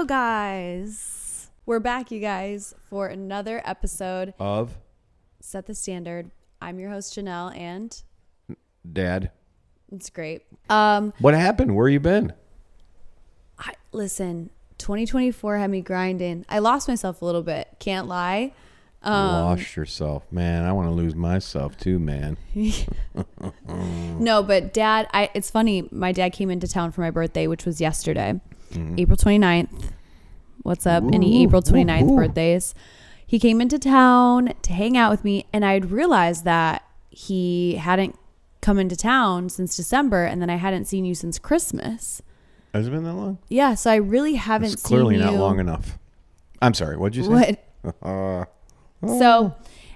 Hello, guys. We're back, you guys, for another episode of Set the Standard. I'm your host, Genelle, and Dad. It's great. What happened? Where you been? Listen, 2024 had me grinding. I lost myself a little bit. Can't lie. Lost yourself. Man, I want to lose myself too, man. No, but Dad, it's funny. My dad came into town for my birthday, which was yesterday, April 29th. What's up? Any April 29th birthdays? He came into town to hang out with me, and I'd realized that he hadn't come into town since December, and then I hadn't seen you since Christmas. Has it been that long? Yeah, so I really haven't It's clearly seen you. not long enough. I'm sorry, what'd you say? What? So,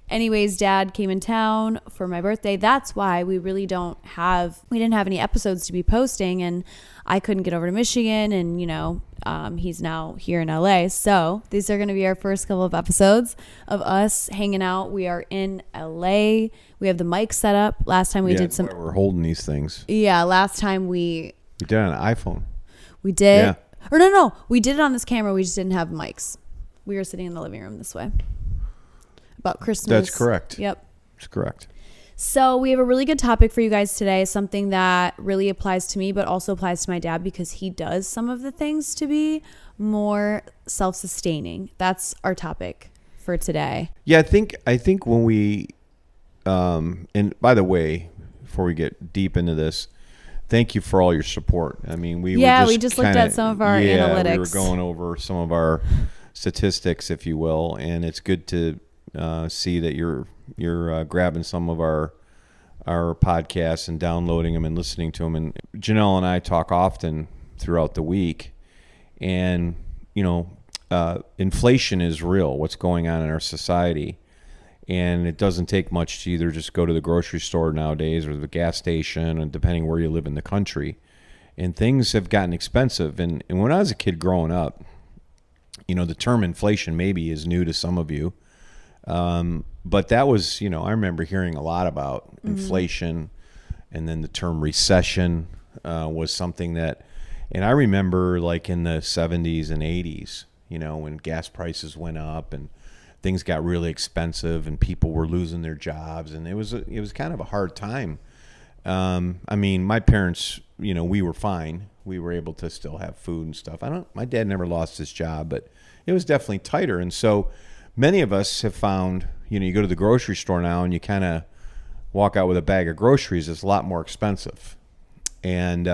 anyways, Dad came in town for my birthday. That's why we didn't have any episodes to be posting, and I couldn't get over to Michigan, and he's now here in LA. So these are going to be our first couple of episodes of us hanging out. We are in LA. We have the mic set up. Last time we did some. We're holding these things. Yeah, last time we did it on an iPhone. We did. Yeah. Or no, we did it on this camera. We just didn't have mics. We were sitting in the living room this way. About Christmas. That's correct. Yep. That's correct. So we have a really good topic for you guys today, something that really applies to me, but also applies to my dad because he does some of the things to be more self-sustaining. That's our topic for today. Yeah, I think when we, and by the way, before we get deep into this, thank you for all your support. I mean, we just looked at some of our analytics. We were going over some of our statistics, if you will, and it's good to see that you're grabbing some of our podcasts and downloading them and listening to them. And Genelle and I talk often throughout the week, and inflation is real. What's going on in our society, and it doesn't take much to either just go to the grocery store nowadays or the gas station, and depending where you live in the country, and things have gotten expensive. And when I was a kid growing up, the term inflation maybe is new to some of you. But that was, I remember hearing a lot about inflation, and then the term recession was something that, and I remember like in the 70s and 80s, when gas prices went up and things got really expensive and people were losing their jobs, and it was kind of a hard time. I mean, my parents, we were fine. We were able to still have food and stuff. My dad never lost his job, but it was definitely tighter. And so many of us have found, you go to the grocery store now and you kind of walk out with a bag of groceries. It's a lot more expensive. And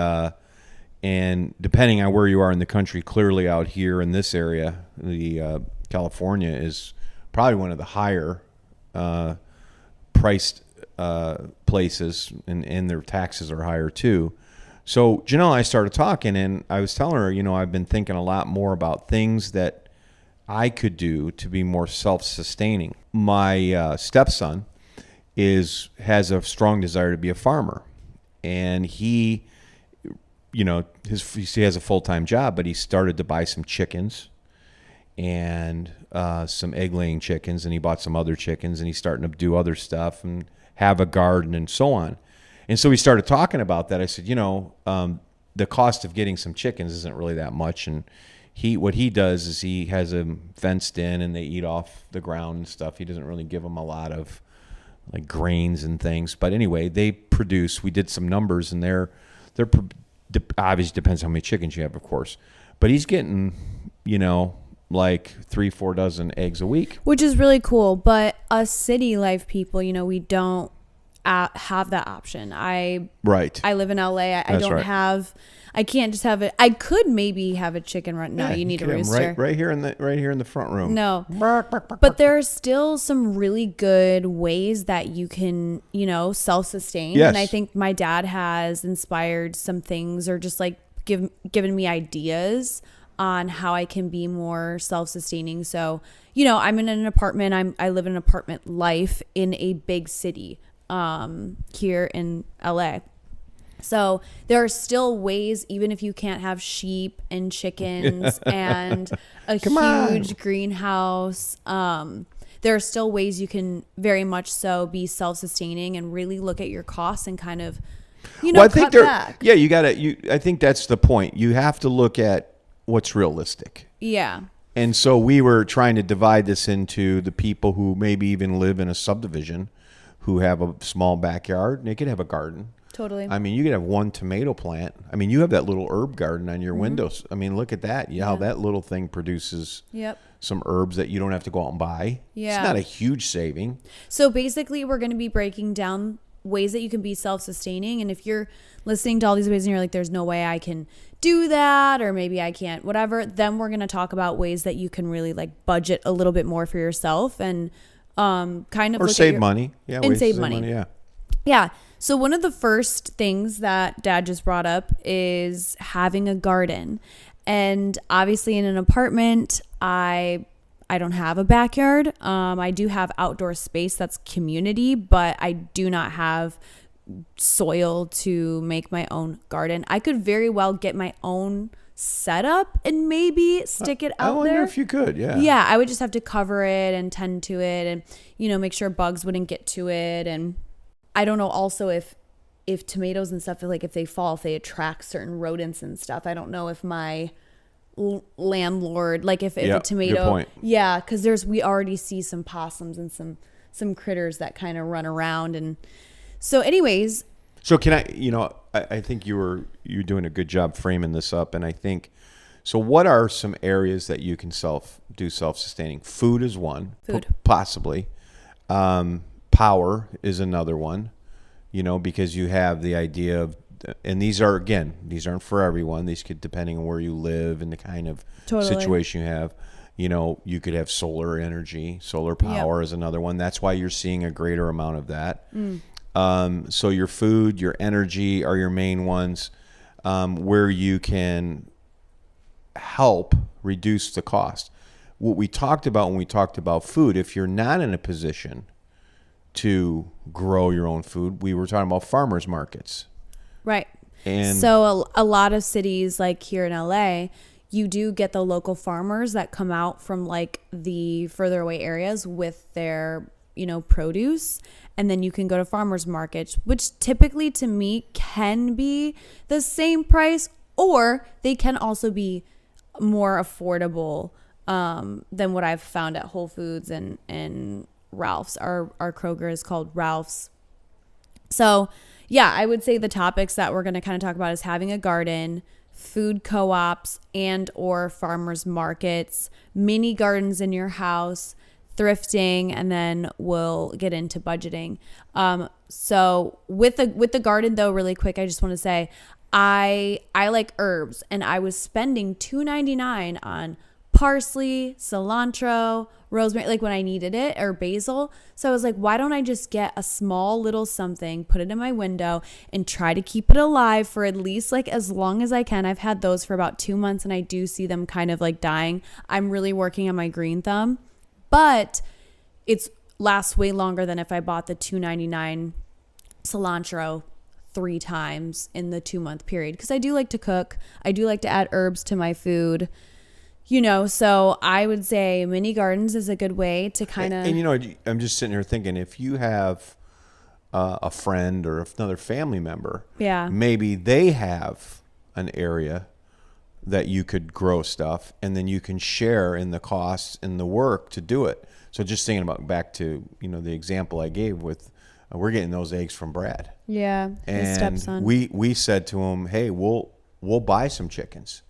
depending on where you are in the country, clearly out here in this area, California is probably one of the higher priced places, and their taxes are higher too. So Genelle and I started talking, and I was telling her, I've been thinking a lot more about things that I could do to be more self-sustaining. My stepson has a strong desire to be a farmer, and he has a full-time job, but he started to buy some chickens and some egg-laying chickens, and he bought some other chickens, and he's starting to do other stuff and have a garden and so on. And so we started talking about that. I said, the cost of getting some chickens isn't really that much, and what he does is he has them fenced in, and they eat off the ground and stuff. He doesn't really give them a lot of like grains and things. But anyway, they produce. We did some numbers, and they're obviously depends how many chickens you have, of course. But he's getting, like 3-4 dozen eggs a week, which is really cool. But us city life people, we don't have that option. I live in LA. I don't have. I can't just have it. I could maybe have a chicken right now. You need a rooster right here in the front room. No, but there are still some really good ways that you can, self-sustain. Yes. And I think my dad has inspired some things, or just like given me ideas on how I can be more self-sustaining. So, I'm in an apartment. I live in an apartment life in a big city, here in LA. So there are still ways, even if you can't have sheep and chickens and a huge greenhouse, there are still ways you can very much so be self-sustaining and really look at your costs and kind of, cut back. Yeah, I think that's the point. You have to look at what's realistic. Yeah. And so we were trying to divide this into the people who maybe even live in a subdivision who have a small backyard and they could have a garden. Totally. I mean, you could have one tomato plant. I mean, you have that little herb garden on your Mm-hmm. windows. I mean, look at that. How that little thing produces Yep. some herbs that you don't have to go out and buy. Yeah. It's not a huge saving. So basically, we're going to be breaking down ways that you can be self-sustaining. And if you're listening to all these ways and you're like, there's no way I can do that, or maybe I can't, whatever, then we're going to talk about ways that you can really like budget a little bit more for yourself and kind of Or look save at your, money. Yeah, and ways to save money. Yeah. Yeah. So one of the first things that Dad just brought up is having a garden. And obviously in an apartment, I don't have a backyard. I do have outdoor space that's community, but I do not have soil to make my own garden. I could very well get my own setup and maybe stick it out I wonder there. if you could, yeah. Yeah, I would just have to cover it and tend to it and, make sure bugs wouldn't get to it. And I don't know also if tomatoes and stuff, like if they fall, if they attract certain rodents and stuff. I don't know if my landlord, like if a tomato, good point. yeah, because we already see some possums and some critters that kind of run around. And so anyways, So can I think you're doing a good job framing this up, and I think so. What are some areas that you can self-sustaining? Food is one, Food. possibly. Power is another one. Because you have the idea of, and these aren't for everyone. These could, depending on where you live and the kind of situation you have. You could have solar energy. Solar power is another one. That's why you're seeing a greater amount of that. So your food, your energy are your main ones, where you can help reduce the cost. What we talked about when we talked about food, if you're not in a position to grow your own food, we were talking about farmers markets. right. And So a lot of cities like here in LA, you do get the local farmers that come out from like the further away areas with their, produce. And then you can go to farmers markets, which typically to me can be the same price, or they can also be more affordable than what I've found at Whole Foods and Ralph's. Our Kroger is called Ralph's. So yeah, I would say the topics that we're going to kind of talk about is having a garden, food co-ops and or farmers markets, mini gardens in your house, thrifting, and then we'll get into budgeting. So with the garden though, really quick, I just want to say I like herbs, and I was spending $2.99 on parsley, cilantro, rosemary, like when I needed it, or basil. So I was like, why don't I just get a small little something, put it in my window, and try to keep it alive for at least like as long as I can. I've had those for about 2 months, and I do see them kind of like dying. I'm really working on my green thumb, but it's lasts way longer than if I bought the $2.99 cilantro 3 times in the 2-month period, because I do like to cook. I do like to add herbs to my food. So I would say mini gardens is a good way to kind of... And I'm just sitting here thinking, if you have a friend or another family member, maybe they have an area that you could grow stuff, and then you can share in the costs and the work to do it. So just thinking about back to, the example I gave with, we're getting those eggs from Brad. Yeah, his And stepson. we said to him, hey, we'll buy some chickens.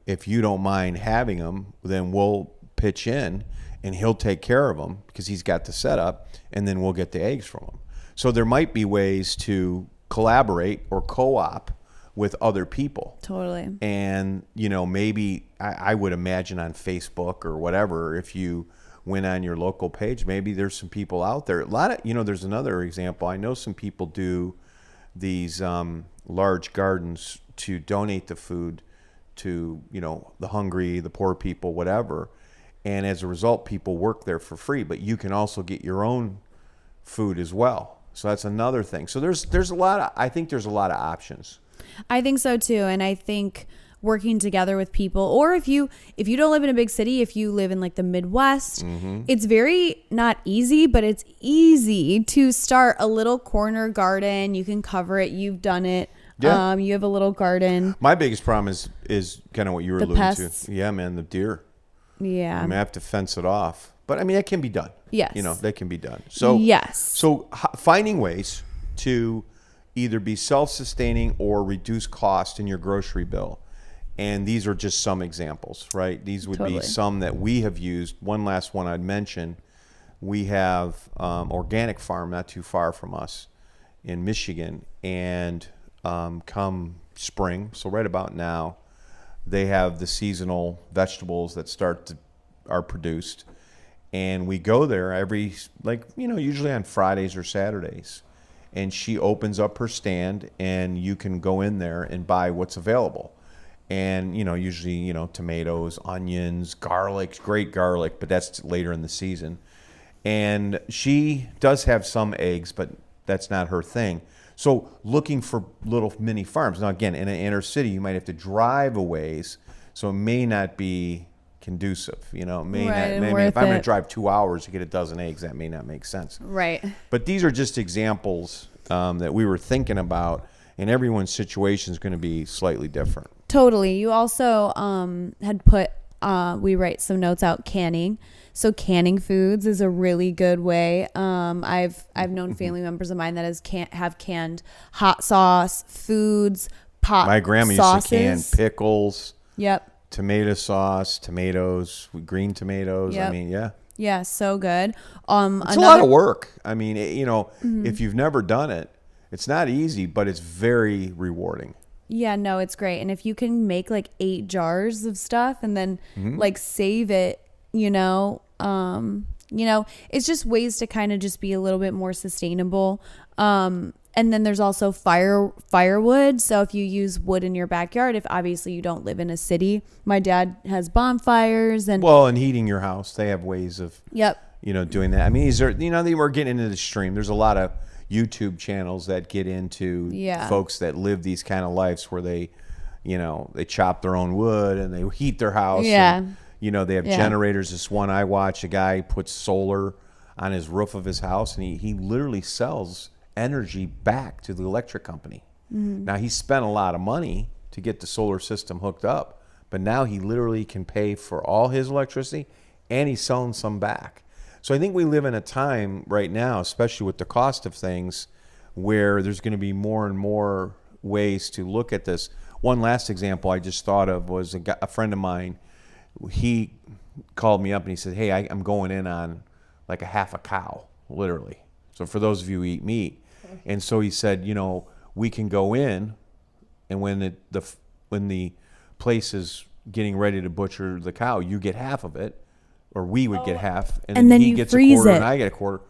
If you don't mind having them, then we'll pitch in and he'll take care of them because he's got the setup, and then we'll get the eggs from him. So there might be ways to collaborate or co-op with other people. Totally. And, maybe I would imagine on Facebook or whatever, if you went on your local page, maybe there's some people out there. A lot of, there's another example. I know some people do these large gardens to donate the food to, the hungry, the poor people, whatever. And as a result, people work there for free, but you can also get your own food as well. So that's another thing. So I think there's a lot of options. I think so too. And I think working together with people, or if you don't live in a big city, if you live in like the Midwest, it's very not easy, but it's easy to start a little corner garden. You can cover it. You've done it. Yeah. You have a little garden. My biggest problem is kind of what you were The alluding pests. to. Yeah, man, the deer. Yeah. I mean, I have to fence it off. But I mean, that can be done. Yes. You know, that can be done. So, Yes. so finding ways to either be self-sustaining or reduce cost in your grocery bill. And these are just some examples, right? These would be Totally. some that we have used. One last one I'd mention. We have organic farm not too far from us in Michigan. And come spring, so right about now, they have the seasonal vegetables that are produced. And we go there every, usually on Fridays or Saturdays. And she opens up her stand and you can go in there and buy what's available. And, usually, tomatoes, onions, garlic, great garlic, but that's later in the season. And she does have some eggs, but that's not her thing. So looking for little mini farms. Now, again, in an inner city, you might have to drive a ways, so it may not be conducive. It may Right, not. and Maybe worth if I'm going it. to drive 2 hours to get a dozen eggs, that may not make sense. Right. But these are just examples that we were thinking about, and everyone's situation is going to be slightly different. Totally. You also had put we write some notes out canning. So canning foods is a really good way. I've known family members of mine that have canned hot sauce, foods, pot My grandma sauces. used to can pickles, Yep. tomato sauce, tomatoes, green tomatoes. Yep. I mean, yeah. Yeah, so good. It's a lot of work. I mean, if you've never done it, it's not easy, but it's very rewarding. Yeah, no, it's great. And if you can make like 8 jars of stuff and then like save it, it's just ways to kind of just be a little bit more sustainable. And then there's also firewood. So if you use wood in your backyard, if obviously you don't live in a city, my dad has bonfires and And heating your house, they have ways of yep. doing that. I mean, they were getting into the stream. There's a lot of YouTube channels that get into folks that live these kind of lives where they chop their own wood and they heat their house. Yeah. And, they have generators. This one I watch, a guy puts solar on his roof of his house and he literally sells energy back to the electric company. Now he spent a lot of money to get the solar system hooked up, but now he literally can pay for all his electricity and he's selling some back. So I think we live in a time right now, especially with the cost of things, where there's going to be more and more ways to look at this. One last example I just thought of was a friend of mine. He called me up and he said, "Hey, I'm going in on like a half a cow, literally. So for those of you who eat meat." And so he said, we can go in, and when the place is getting ready to butcher the cow, you get half of it, or we would get half, And then he you gets freeze a quarter it. and I get a quarter,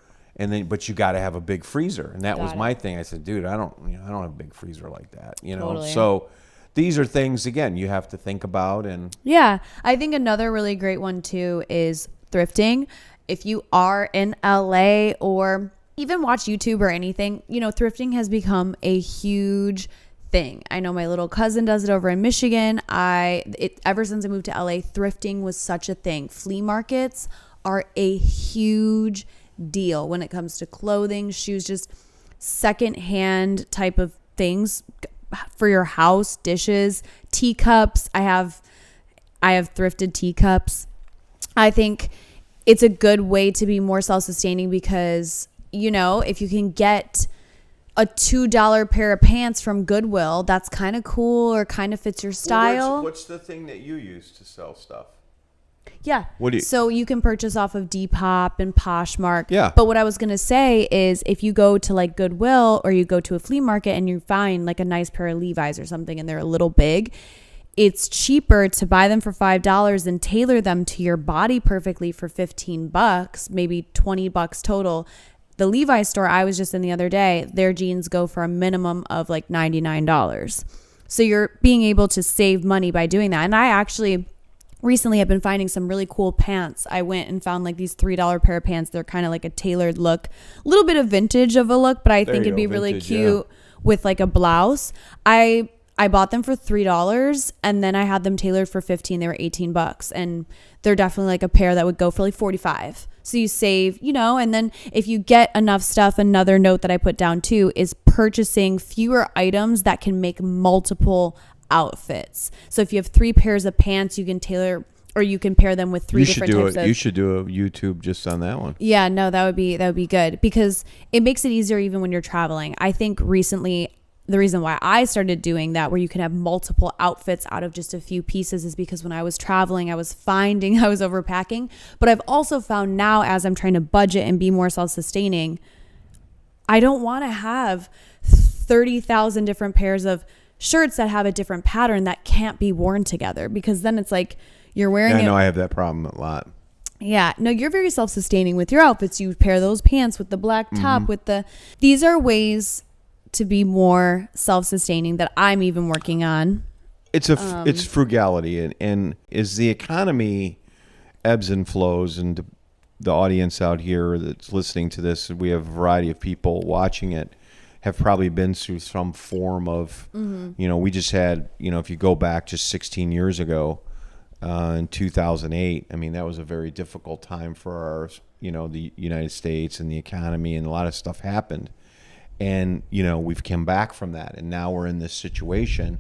but you got to have a big freezer, and that was Got my it. thing. I said, dude, I don't have a big freezer like that, Totally. So these are things again you have to think about, and Yeah. I think another really great one too is thrifting. If you are in LA or even watch YouTube or anything, thrifting has become a huge thing. I know my little cousin does it over in Michigan. Ever since I moved to LA, thrifting was such a thing. Flea markets are a huge deal when it comes to clothing, shoes, just secondhand type of things for your house, dishes, teacups. I have thrifted teacups. I think it's a good way to be more self-sustaining because, if you can get a $2 pair of pants from Goodwill, that's kind of cool or kind of fits your style. what's the thing that you use to sell stuff? Yeah. What do you- So you can purchase off of Depop and Poshmark. Yeah. But what I was going to say is if you go to like Goodwill or you go to a flea market and you find like a nice pair of Levi's or something and they're a little big, it's cheaper to buy them for $5 and tailor them to your body perfectly for $15, maybe $20 total. The Levi's store I was just in the other day, their jeans go for a minimum of like $99. So you're being able to save money by doing that. And I actually recently have been finding some really cool pants. I went and found like these $3 pair of pants. They're kind of like a tailored look, a little bit of vintage of a look, but I think it'd be really cute with like a blouse. I I bought them for $3 and then I had them tailored for 15. They were $18 and they're definitely like a pair that would go for like 45. So you save, and then if you get enough stuff, another note that I put down too is purchasing fewer items that can make multiple outfits. So if you have 3 pairs of pants, you can tailor or you can pair them with 3 different types of. You should do a YouTube just on that one. Yeah, no, that would be good because it makes it easier even when you're traveling. I think recently the reason why I started doing that, where you can have multiple outfits out of just a few pieces, is because when I was traveling, I was finding I was overpacking. But I've also found now, as I'm trying to budget and be more self-sustaining, I don't want to have 30,000 different pairs of shirts that have a different pattern that can't be worn together, because then it's like you're wearing it. I know I have that problem a lot. Yeah, no, you're very self-sustaining with your outfits. You pair those pants with the black top with the. These are ways to be more self-sustaining that I'm even working on. It's frugality, and as the economy ebbs and flows, and the audience out here that's listening to this, we have a variety of people watching it, have probably been through some form of, we just had, if you go back just 16 years ago, in 2008, I mean, that was a very difficult time for our, the United States and the economy, and a lot of stuff happened. And, we've come back from that. And now we're in this situation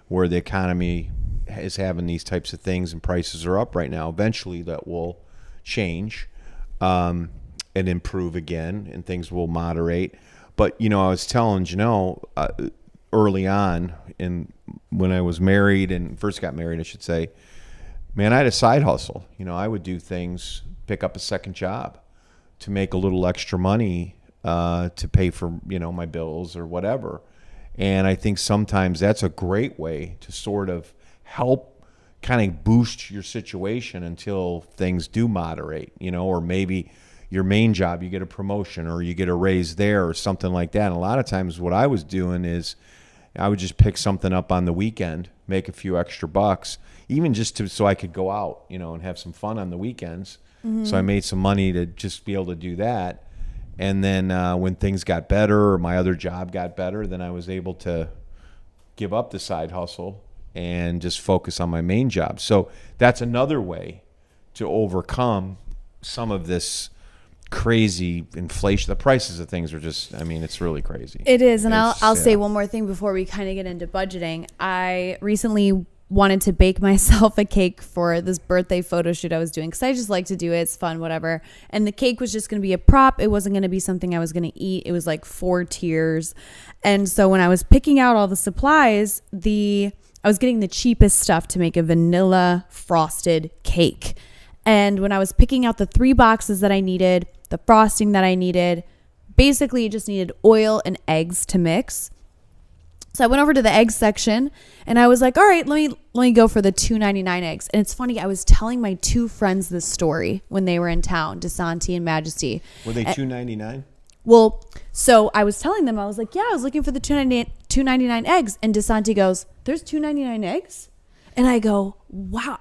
where the economy is having these types of things and prices are up right now. Eventually that will change and improve again, and things will moderate. But, I was telling Genelle early on, when I was married and first got married, I should say, man, I had a side hustle. I would do things, pick up a second job to make a little extra money to pay for, my bills or whatever. And I think sometimes that's a great way to sort of help kind of boost your situation until things do moderate, or maybe your main job, you get a promotion or you get a raise there or something like that. And a lot of times what I was doing is I would just pick something up on the weekend, make a few extra bucks, even just so I could go out, and have some fun on the weekends. So I made some money to just be able to do that. And then when things got better, or my other job got better, then I was able to give up the side hustle and just focus on my main job. So that's another way to overcome some of this crazy inflation. The prices of things are just, it's really crazy. It is. And I'll say one more thing before we kind of get into budgeting. I recently wanted to bake myself a cake for this birthday photo shoot I was doing, because I just like to do it. It's fun, whatever. And the cake was just going to be a prop. It wasn't going to be something I was going to eat. It was like 4 tiers. And so when I was picking out all the supplies, I was getting the cheapest stuff to make a vanilla frosted cake. And when I was picking out the 3 boxes that I needed, the frosting that I needed, basically it just needed oil and eggs to mix. So I went over to the eggs section and I was like, all right, let me go for the $2.99 eggs. And it's funny, I was telling my 2 friends this story when they were in town, DeSanti and Majesty. Were they $2.99? Well, so I was telling them, I was like, yeah, I was looking for the $2.99 eggs. And DeSanti goes, there's $2.99 eggs? And I go, wow,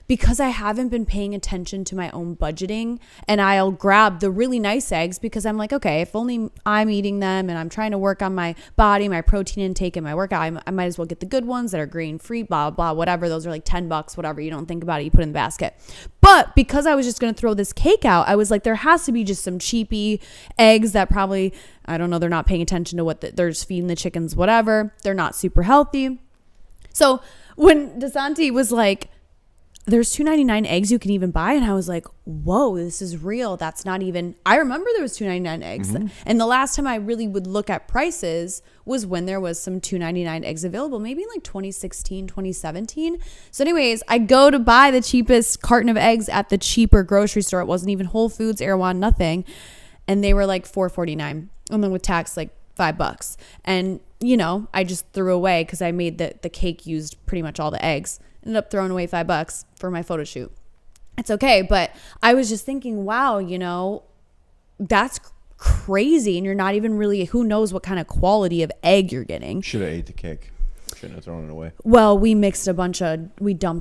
because I haven't been paying attention to my own budgeting, and I'll grab the really nice eggs because I'm like, okay, if only I'm eating them and I'm trying to work on my body, my protein intake and my workout, I might as well get the good ones that are grain free, blah, blah, whatever. Those are like $10, whatever. You don't think about it. You put it in the basket. But because I was just going to throw this cake out, I was like, there has to be just some cheapy eggs that probably, I don't know, they're not paying attention to what they're just feeding the chickens, whatever. They're not super healthy. So when DeSanti was like, there's $2.99 eggs you can even buy. And I was like, whoa, this is real. That's not even, I remember there was $2.99 eggs. And the last time I really would look at prices was when there was some $2.99 eggs available, maybe in like 2016, 2017. So anyways, I go to buy the cheapest carton of eggs at the cheaper grocery store. It wasn't even Whole Foods, Erewhon, nothing. And they were like $4.49. And then with tax, like $5. And, I just threw away because I made the cake used pretty much all the eggs. Ended up throwing away $5 for my photo shoot. It's okay. But I was just thinking, wow, that's crazy. And you're not even really, who knows what kind of quality of egg you're getting. Should have ate the cake. Shouldn't have thrown it away. Well, we dumped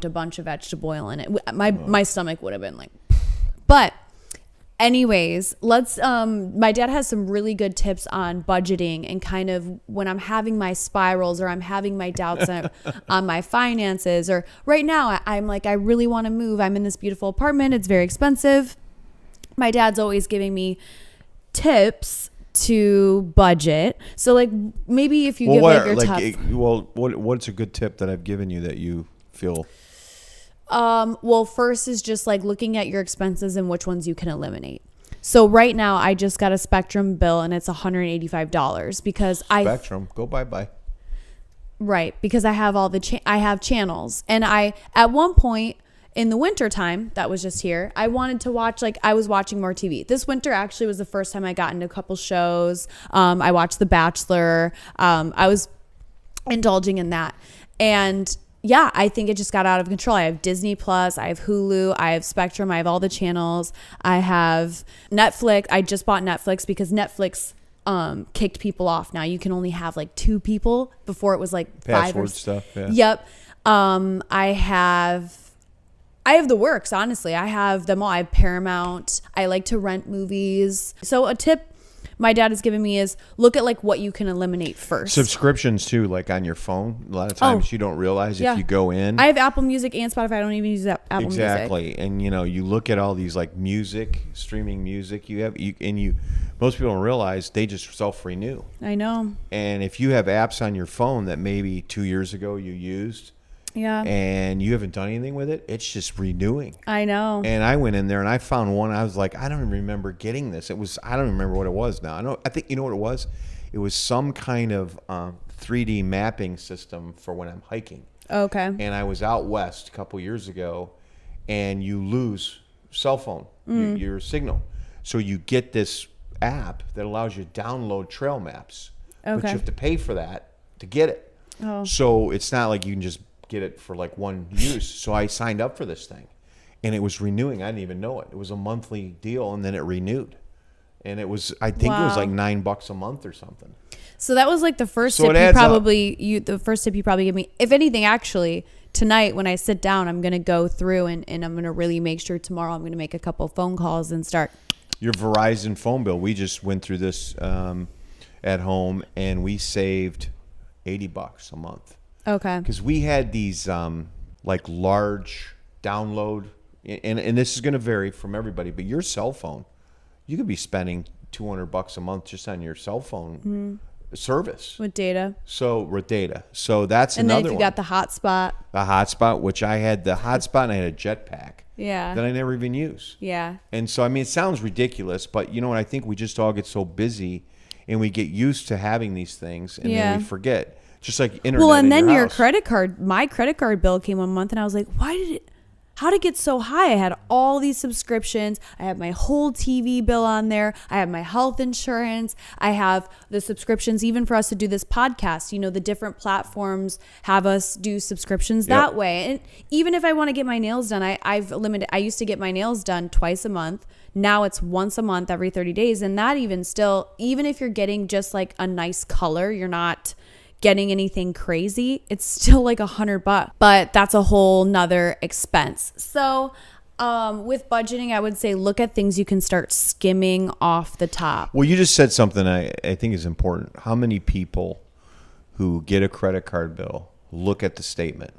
a bunch of vegetable oil in it. My stomach would have been like, but Anyways, let's my dad has some really good tips on budgeting and kind of when I'm having my spirals or I'm having my doubts on my finances, or right now I'm like, I really want to move. I'm in this beautiful apartment. It's very expensive. My dad's always giving me tips to budget. So like maybe if you give like your top. What's a good tip that I've given you that you feel? Well, first is just like looking at your expenses and which ones you can eliminate. So right now I just got a Spectrum bill and it's $185 because Spectrum, go bye. Right, because I have all I have channels, and I at one point in the winter time that was just here, I wanted to watch, like I was watching more TV. This winter actually was the first time I got into a couple shows. I watched The Bachelor. I was indulging in that, and yeah, I think it just got out of control. I have Disney Plus, I have Hulu, I have Spectrum, I have all the channels. I have Netflix. I just bought Netflix because Netflix kicked people off. Now you can only have like 2 people. Before it was like password stuff. Yeah. Yep. I have the works, honestly. I have them all. I have Paramount. I like to rent movies. So a tip my dad has given me is look at like what you can eliminate first. Subscriptions too, like on your phone. A lot of times you don't realize if you go in. I have Apple Music and Spotify. I don't even use Apple Music. Exactly. And you look at all these like streaming music most people don't realize they just self-renew. I know. And if you have apps on your phone that maybe 2 years ago you used, and you haven't done anything with it, it's just renewing. I know. And I went in there and I found one. I was like, I don't even remember getting this. I don't remember what it was now. I think you know what it was? It was some kind of 3D mapping system for when I'm hiking. Okay. And I was out west a couple years ago, and you lose cell phone, your signal. So you get this app that allows you to download trail maps. Okay. But you have to pay for that to get it. Oh. So it's not like you can just get it for like one use. So I signed up for this thing, and it was renewing. I didn't even know it. It was a monthly deal, and then it renewed, and it was, I think it was like $9 a month or something. So that was like the first tip the first tip you probably gave me. If anything, actually tonight when I sit down, I'm going to go through and I'm going to really make sure tomorrow I'm going to make a couple phone calls and start. Your Verizon phone bill, we just went through this at home, and we saved $80 a month. Okay. Because we had these like large download, and this is going to vary from everybody, but your cell phone, you could be spending $200 a month just on your cell phone service with data. So that's another one. And then if you got the hotspot, which I had the hotspot, and I had a jetpack. Yeah. That I never even use. Yeah. And so I mean, it sounds ridiculous, but you know what? I think we just all get so busy, and we get used to having these things, and then we forget. Just like internet. Well, and then your credit card, my credit card bill came one month, and I was like, how did it get so high? I had all these subscriptions. I have my whole TV bill on there. I have my health insurance. I have the subscriptions, even for us to do this podcast. The different platforms have us do subscriptions that way. And even if I want to get my nails done, I used to get my nails done twice a month. Now it's once a month, every 30 days. And that even if you're getting just like a nice color, you're not getting anything crazy, it's still like $100, but that's a whole nother expense. So with budgeting, I would say look at things you can start skimming off the top. Well, you just said something I think is important. How many people who get a credit card bill look at the statement?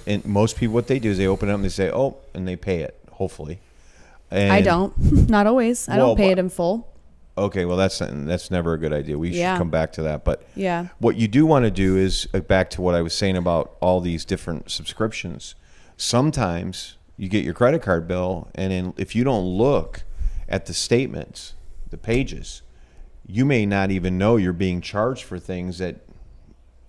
And most people, what they do is they open it up and they say, oh, and they pay it, hopefully. And I don't. Not always. I don't pay it in full. Okay, well, that's never a good idea. We should come back to that. But what you do want to do is, back to what I was saying about all these different subscriptions, sometimes you get your credit card bill, and if you don't look at the statements, the pages, you may not even know you're being charged for things that,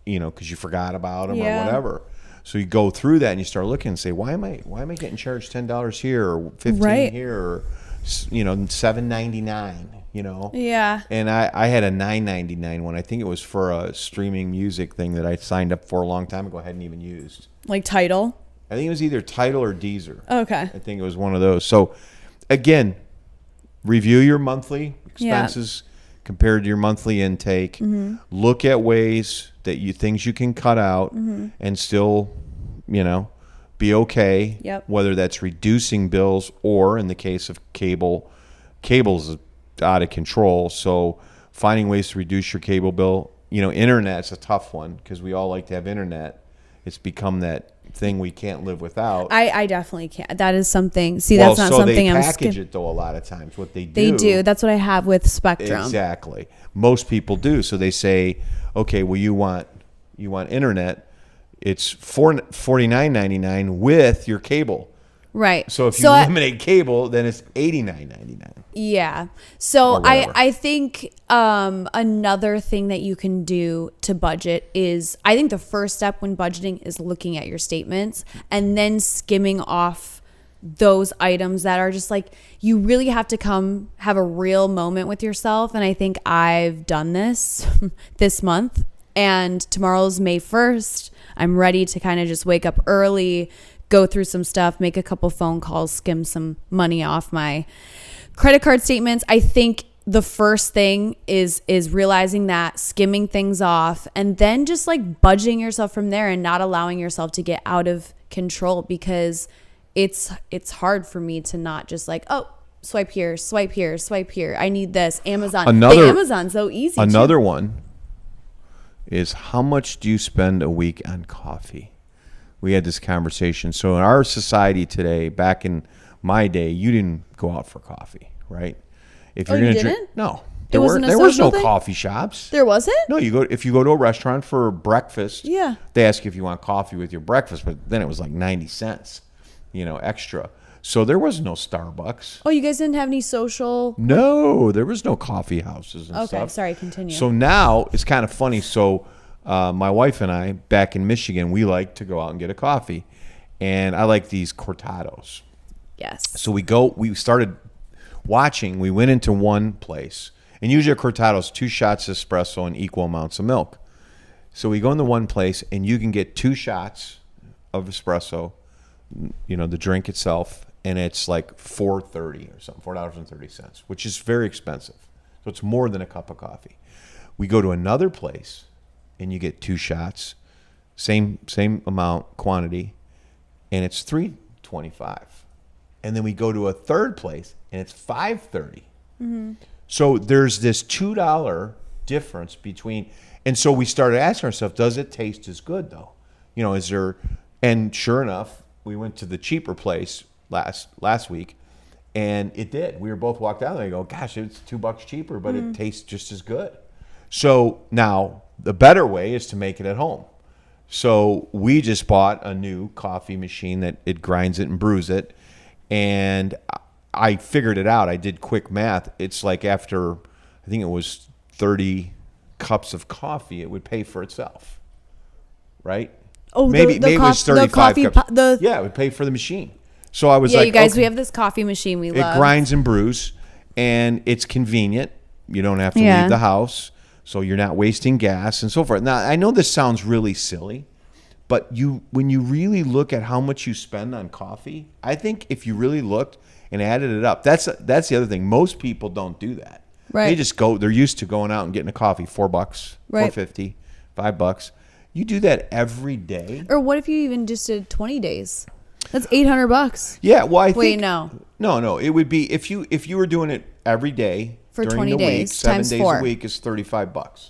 because you forgot about them or whatever. So you go through that and you start looking and say, why am I getting charged $10 here or $15 here or $7.99? Yeah. And I had a $9.99 one. I think it was for a streaming music thing that I signed up for a long time ago. I hadn't even used. Like Tidal? I think it was either Tidal or Deezer. Okay. I think it was one of those. So, again, review your monthly expenses compared to your monthly intake. Mm-hmm. Look at ways that things you can cut out and still, be okay. Yep. Whether that's reducing bills or, in the case of cable's out of control. So finding ways to reduce your cable bill. Internet's a tough one because we all like to have internet. It's become that thing we can't live without. I definitely can't. That is something. See, that's not something I'm. I'm. They package it though a lot of times. What they They do. That's what I have with Spectrum. Exactly. Most people do. So they say, okay, well, you want internet. It's $49.99 with your cable. Right. So if you eliminate cable, then it's $89.99. Yeah. So I think another thing that you can do to budget is, I think the first step when budgeting is looking at your statements and then skimming off those items that are just like, you really have to have a real moment with yourself. And I think I've done this this month, and tomorrow's May 1st. I'm ready to kind of just wake up early, go through some stuff, make a couple phone calls, skim some money off my credit card statements. I think the first thing is realizing that, skimming things off, and then just like budgeting yourself from there and not allowing yourself to get out of control, because it's hard for me to not just like, oh, swipe here, swipe here, swipe here. I need this. Amazon. Amazon's so easy. Another one is, how much do you spend a week on coffee? We had this conversation. So in our society today, back in my day, you didn't go out for coffee, right? If you're going to drink, no, there was no coffee shops. There wasn't? No, if you go to a restaurant for breakfast, yeah, they ask you if you want coffee with your breakfast, but then it was like 90 cents, extra. So there was no Starbucks. Oh, you guys didn't have any social? No, there was no coffee houses and stuff. Okay, sorry, continue. So now it's kind of funny. So my wife and I, back in Michigan, we like to go out and get a coffee. And I like these cortados. Yes. So we started watching. We went into one place. And usually a cortado is 2 shots of espresso and equal amounts of milk. So we go into one place, and you can get 2 shots of espresso, the drink itself, and it's like $4.30 or something, $4.30, which is very expensive. So it's more than a cup of coffee. We go to another place, and you get 2 shots, same amount, quantity, and it's $3.25. And then we go to a third place, and it's $5.30. Mm-hmm. So there's this $2 difference between, and so we started asking ourselves, does it taste as good though? Is there? And sure enough, we went to the cheaper place last week, and it did. We were both walked out and they go, gosh, it's $2 cheaper, but it tastes just as good. So now the better way is to make it at home. So we just bought a new coffee machine that it grinds it and brews it. And I figured it out. I did quick math. It's like after, I think it was 30 cups of coffee, it would pay for itself. Right? Oh, maybe it was 35 cups. Yeah, it would pay for the machine. So I was like, you guys, okay. We have this coffee machine we love. It grinds and brews, and it's convenient. You don't have to leave the house, so you're not wasting gas and so forth. Now, I know this sounds really silly, but when you really look at how much you spend on coffee, I think if you really looked and added it up, that's the other thing. Most people don't do that. Right. They just go. They're used to going out and getting a coffee, $4, right. $4.50, $5. You do that every day. Or what if you even just did 20 days? That's $800. Yeah, well, I think. Wait, no. No. It would be if you were doing it every day for during 20 the days, week, 7 times days 4. a week is $35.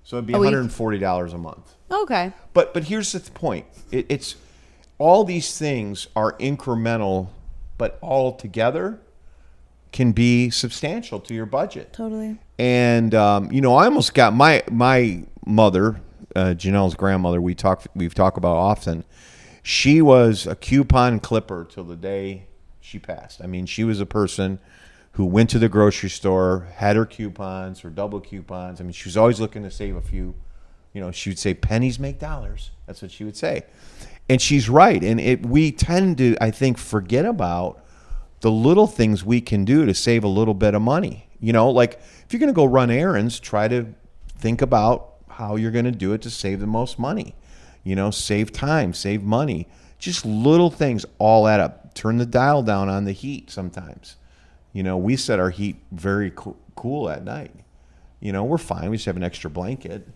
So it'd be A week? $140 a month. Okay. But here's the point. It's all these things are incremental, but all together can be substantial to your budget. Totally. And I almost got my mother, Genelle's grandmother. We've talked about often. She was a coupon clipper till the day she passed. I mean, she was a person who went to the grocery store, had her coupons, her double coupons. I mean, she was always looking to save a few. She would say, pennies make dollars. That's what she would say. And she's right. And we tend to, I think, forget about the little things we can do to save a little bit of money. Like if you're going to go run errands, try to think about how you're going to do it to save the most money. Save time, save money. Just little things all add up. Turn the dial down on the heat sometimes. We set our heat very cool at night. We're fine. We just have an extra blanket.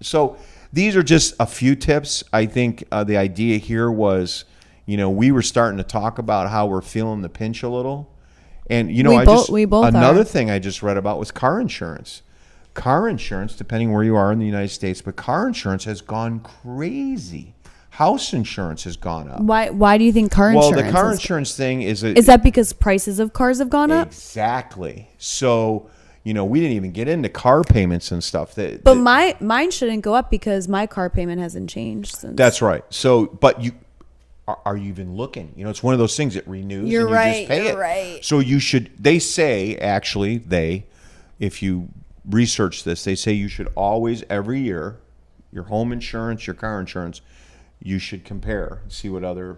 So these are just a few tips. I think the idea here was we were starting to talk about how we're feeling the pinch a little. And, we both another are. thing I just read about was car insurance. Car insurance, depending where you are in the United States, but car insurance has gone crazy. House insurance has gone up. Why do you think car insurance? Well, the car insurance thing is that because prices of cars have gone up? Exactly. So, we didn't even get into car payments and stuff. But mine shouldn't go up because my car payment hasn't changed since. That's right. So, but are you even looking? It's one of those things that renews. You're and you right. Just pay You're it. right. So you should. They say actually, if you research this, they say you should always every year, your home insurance, your car insurance, you should compare, see what other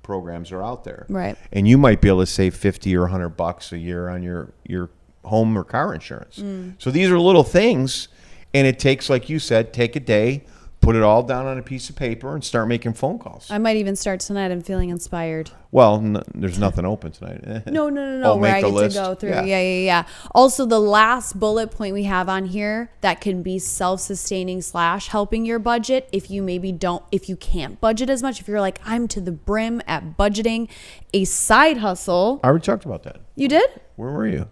programs are out there. Right. And you might be able to save $50 or $100 a year on your home or car insurance. So these are little things, and it takes, like you said, take a day, put it all down on a piece of paper, and start making phone calls. I might even start tonight. I'm feeling inspired. Well, there's nothing open tonight. No. Oh, Where I make the get list. to go through. Yeah. Also, the last bullet point we have on here that can be self-sustaining / helping your budget if you can't budget as much, if you're like, I'm to the brim at budgeting, a side hustle. I already talked about that. You did? Where were you?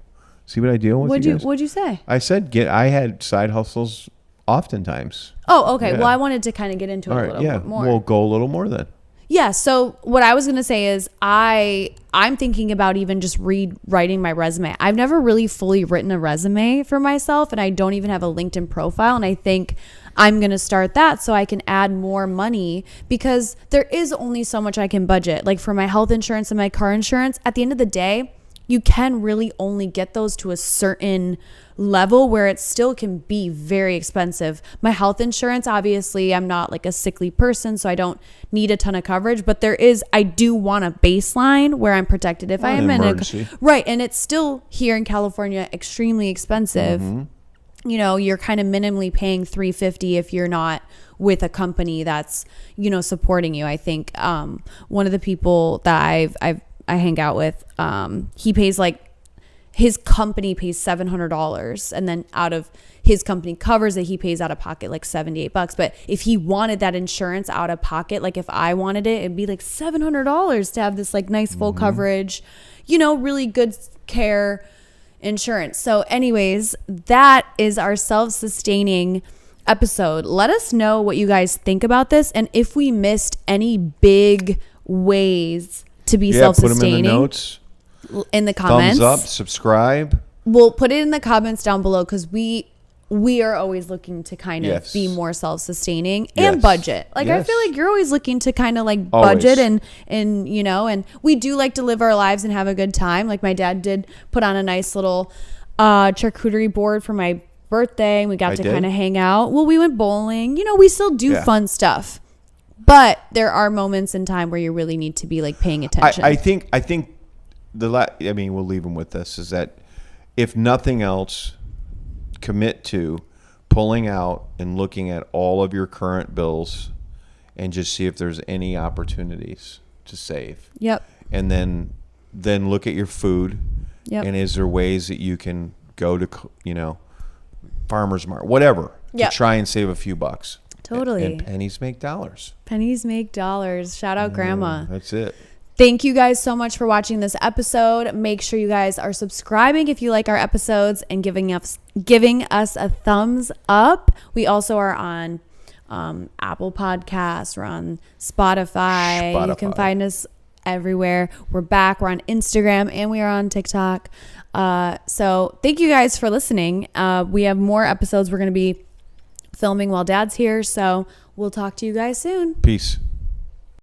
See what I deal with? What'd you say? I said I had side hustles oftentimes. Oh, okay. Yeah. Well, I wanted to kind of get into it a little bit more. We'll go a little more then. Yeah. So what I was going to say is I'm thinking about even just rewriting my resume. I've never really fully written a resume for myself, and I don't even have a LinkedIn profile. And I think I'm going to start that so I can add more money, because there is only so much I can budget. Like for my health insurance and my car insurance, at the end of the day, you can really only get those to a certain level where it still can be very expensive. My health insurance, obviously, I'm not like a sickly person, so I don't need a ton of coverage, but I do want a baseline where I'm protected if I am in emergency. Right. And it's still here in California extremely expensive. You're kind of minimally paying $350 if you're not with a company that's, supporting you. I think one of the people that I hang out with, he pays his company pays $700, and then out of his company covers it, he pays out of pocket like $78. But if he wanted that insurance out of pocket, like if I wanted it, it'd be like $700 to have this like nice full coverage, really good care insurance. So anyways, that is our self-sustaining episode. Let us know what you guys think about this, and if we missed any big ways to be self-sustaining. Put them in the notes. In the comments. Thumbs up, subscribe. We'll put it in the comments down below, because we are always looking to kind of be more self-sustaining and budget. Like I feel like you're always looking to kind of like budget and and we do like to live our lives and have a good time. Like my dad did put on a nice little charcuterie board for my birthday, and we got to kind of hang out. Well, we went bowling. We still do fun stuff. But there are moments in time where you really need to be like paying attention. I think we'll leave them with this, is that if nothing else, commit to pulling out and looking at all of your current bills and just see if there's any opportunities to save. Yep. And then look at your food. Yep. And is there ways that you can go to, farmer's market, whatever, to try and save a few bucks. Totally. And pennies make dollars. Pennies make dollars. Shout out grandma. That's it. Thank you guys so much for watching this episode. Make sure you guys are subscribing if you like our episodes, and giving us a thumbs up. We also are on Apple Podcasts. We're on Spotify. You can find us everywhere. We're back. We're on Instagram, and we are on TikTok. So thank you guys for listening. We have more episodes we're going to be filming while Dad's here. So we'll talk to you guys soon. Peace.